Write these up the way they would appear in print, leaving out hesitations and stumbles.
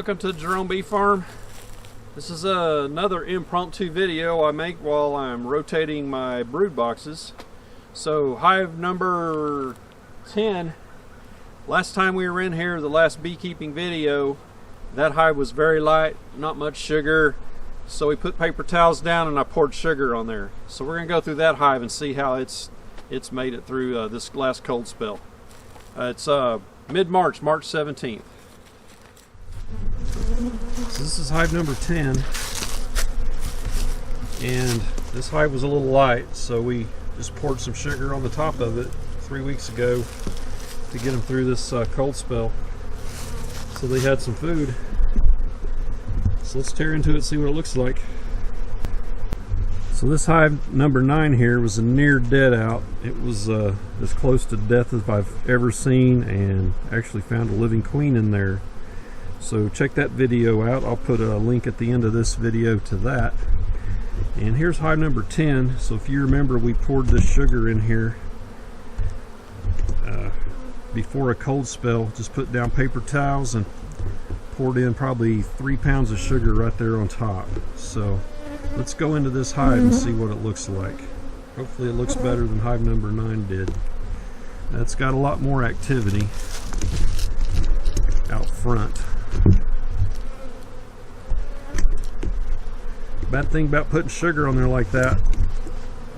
welcome to Jerome Bee Farm. This is another impromptu video I make while I'm rotating my brood boxes. So hive number 10, last time we were in here, the last beekeeping video, that hive was very light, not much sugar, so we put paper towels down and I poured sugar on there. So we're going to go through that hive and see how it's made it through this last cold spell. It's mid-March, March 17th. So this is hive number 10, and this hive was a little light, so we just poured some sugar on the top of it 3 weeks ago to get them through this cold spell, so they had some food. So let's tear into it, see what it looks like. So this hive number 9 here was a near dead out. It was as close to death as I've ever seen, and actually found a living queen in there. So check that video out. I'll put a link at the end of this video to that. And here's hive number 10. So if you remember, we poured this sugar in here before a cold spell. Just put down paper towels and poured in probably 3 pounds of sugar right there on top. So let's go into this hive and see what it looks like. Hopefully it looks better than hive number 9 did. That's got a lot more activity out front. Bad thing about putting sugar on there like that,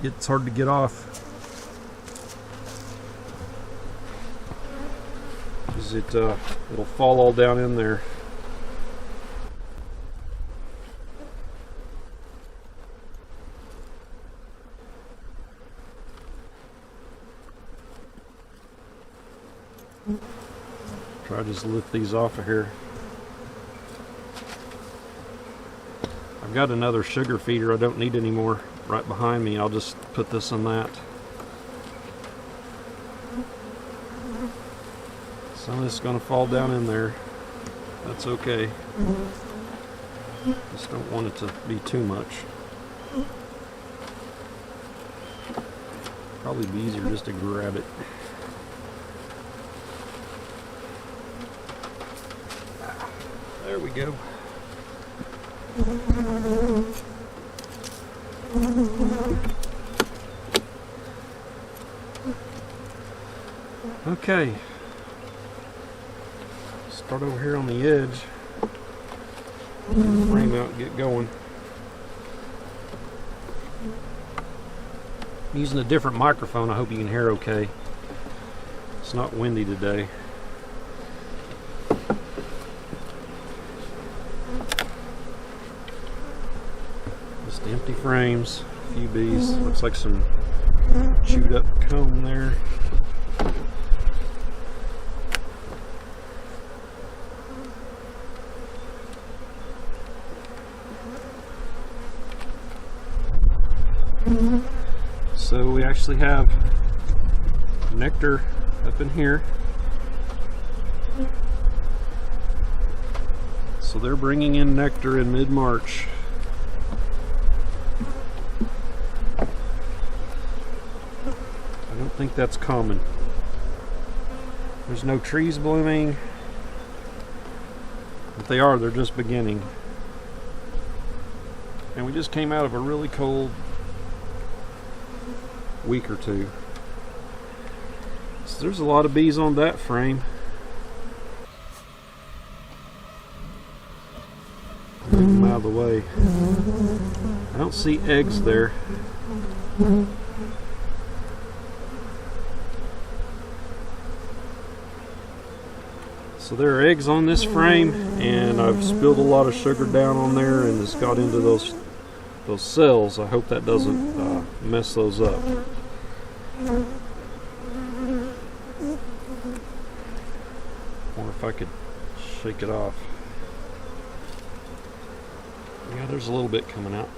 it's hard to get off. It'll fall all down in there. Try to just lift these off of here. I've got another sugar feeder I don't need anymore right behind me. I'll just put this in that. Some of this is going to fall down in there. That's okay. Just don't want it to be too much. Probably be easier just to grab it. There we go. Okay, start over here on the edge, get the frame out and get going. I'm using a different microphone. I hope you can hear okay. It's not windy today. Empty frames, a few bees. Looks like some chewed up comb there. So we actually have nectar up in here. So they're bringing in nectar in mid-March. I don't think that's common. There's no trees blooming. If they are, they're just beginning. And we just came out of a really cold week or two. So there's a lot of bees on that frame. Take them out of the way. I don't see eggs there. So there are eggs on this frame, and I've spilled a lot of sugar down on there and it's got into those cells. I hope that doesn't mess those up. Or if I could shake it off. Yeah, there's a little bit coming out.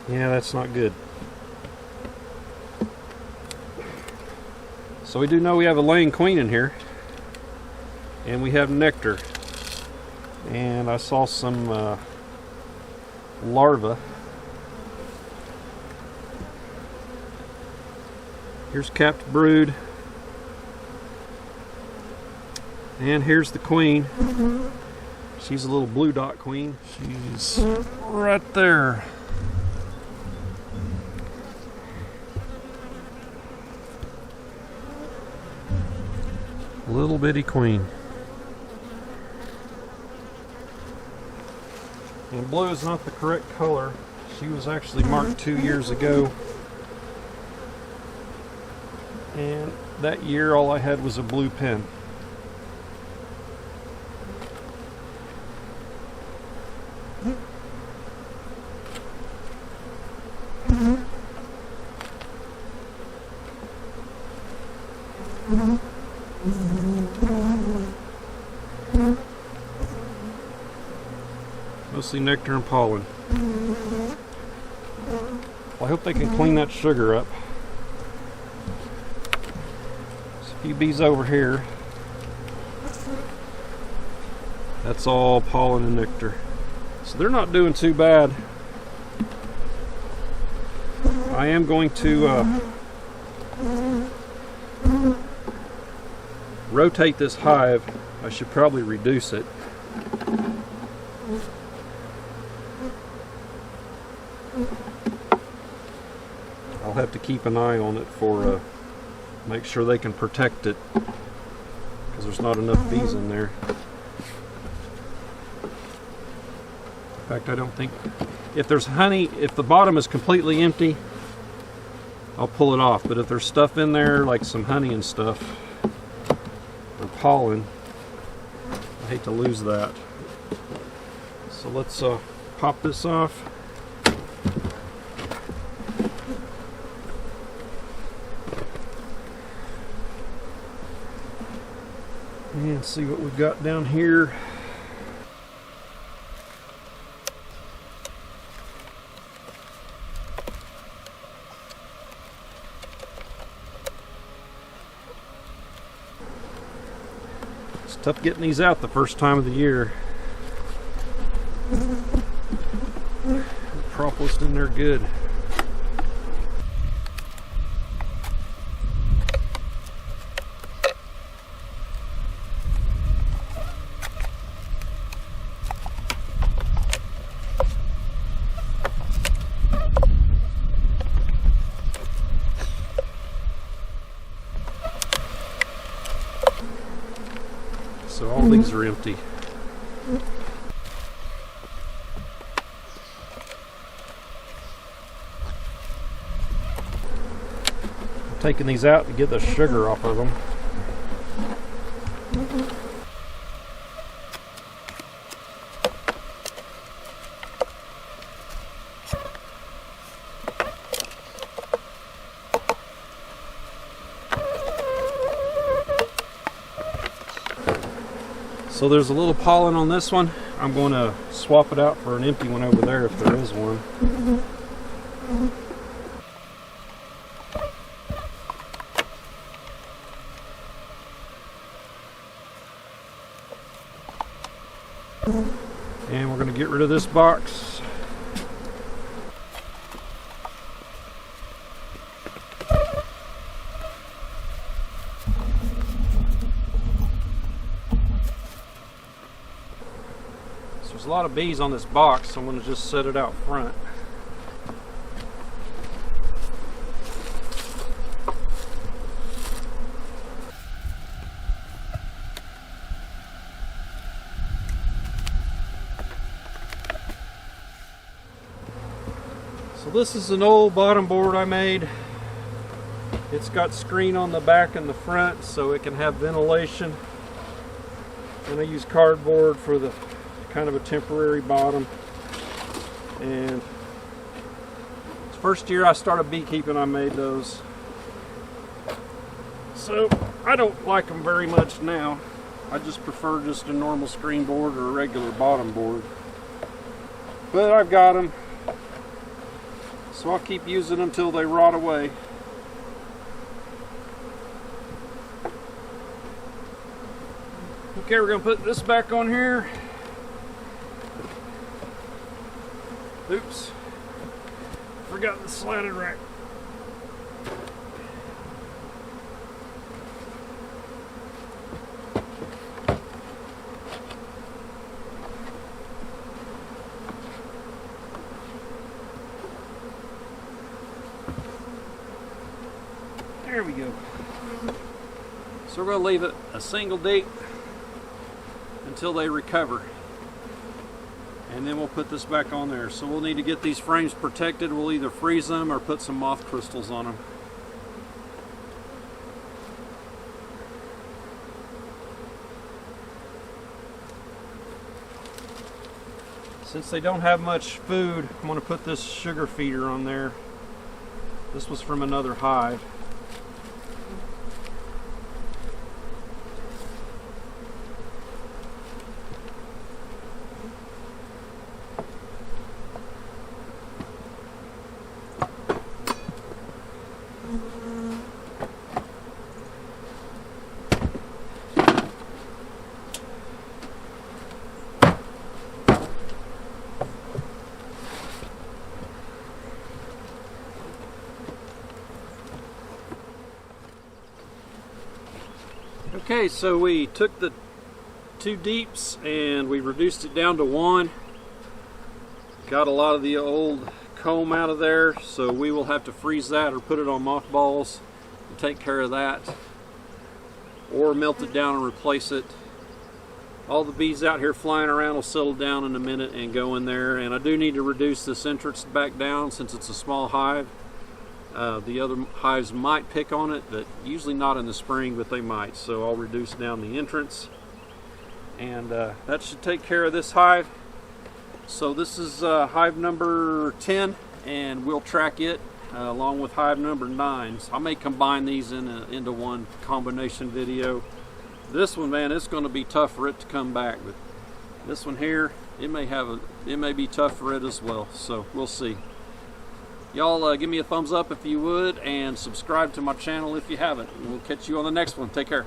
Yeah, that's not good. So we do know we have a laying queen in here, and we have nectar, and I saw some larvae. Here's capped brood. And here's the queen. She's a little blue dot queen. She's right there. Little bitty queen. And blue is not the correct color. She was actually marked 2 years ago. And that year all I had was a blue pen. Mostly nectar and pollen. Well, I hope they can clean that sugar up. There's a few bees over here. That's all pollen and nectar. So they're not doing too bad. I am going to rotate this hive. I should probably reduce it. I'll have to keep an eye on it for make sure they can protect it, because there's not enough bees in there. In fact, I don't think, if there's honey, if the bottom is completely empty, I'll pull it off. But if there's stuff in there, like some honey and stuff, or pollen, I hate to lose that. So let's pop this off. And see what we've got down here. It's tough getting these out the first time of the year. Propolis in there good. So all these are empty. I'm taking these out to get the sugar off of them. So there's a little pollen on this one. I'm going to swap it out for an empty one over there if there is one. And we're going to get rid of this box. There's a lot of bees on this box, so I'm going to just set it out front. So this is an old bottom board I made. It's got screen on the back and the front so it can have ventilation. And I use cardboard for the kind of a temporary bottom. And the first year I started beekeeping, I made those. So I don't like them very much now. I just prefer just a normal screen board or a regular bottom board. But I've got them, so I'll keep using them until they rot away. Okay, we're going to put this back on here. Oops, forgot the slatted rack. So we're going to leave it a single deep until they recover. And then we'll put this back on there. So we'll need to get these frames protected. We'll either freeze them or put some moth crystals on them. Since they don't have much food, I'm going to put this sugar feeder on there. This was from another hive. Okay, so we took the 2 deeps and we reduced it down to 1. Got a lot of the old comb out of there, so we will have to freeze that or put it on mothballs and take care of that, or melt it down and replace it. All the bees out here flying around will settle down in a minute and go in there, and I do need to reduce this entrance back down since it's a small hive. The other hives might pick on it, but usually not in the spring, but they might. So I'll reduce down the entrance, and that should take care of this hive. So this is hive number 10, and we'll track it along with hive number 9. So I may combine these into one combination video. This one, man, it's going to be tough for it to come back, but this one here, it may be tough for it as well. So we'll see. Y'all give me a thumbs up if you would, and subscribe to my channel if you haven't. We'll catch you on the next one. Take care.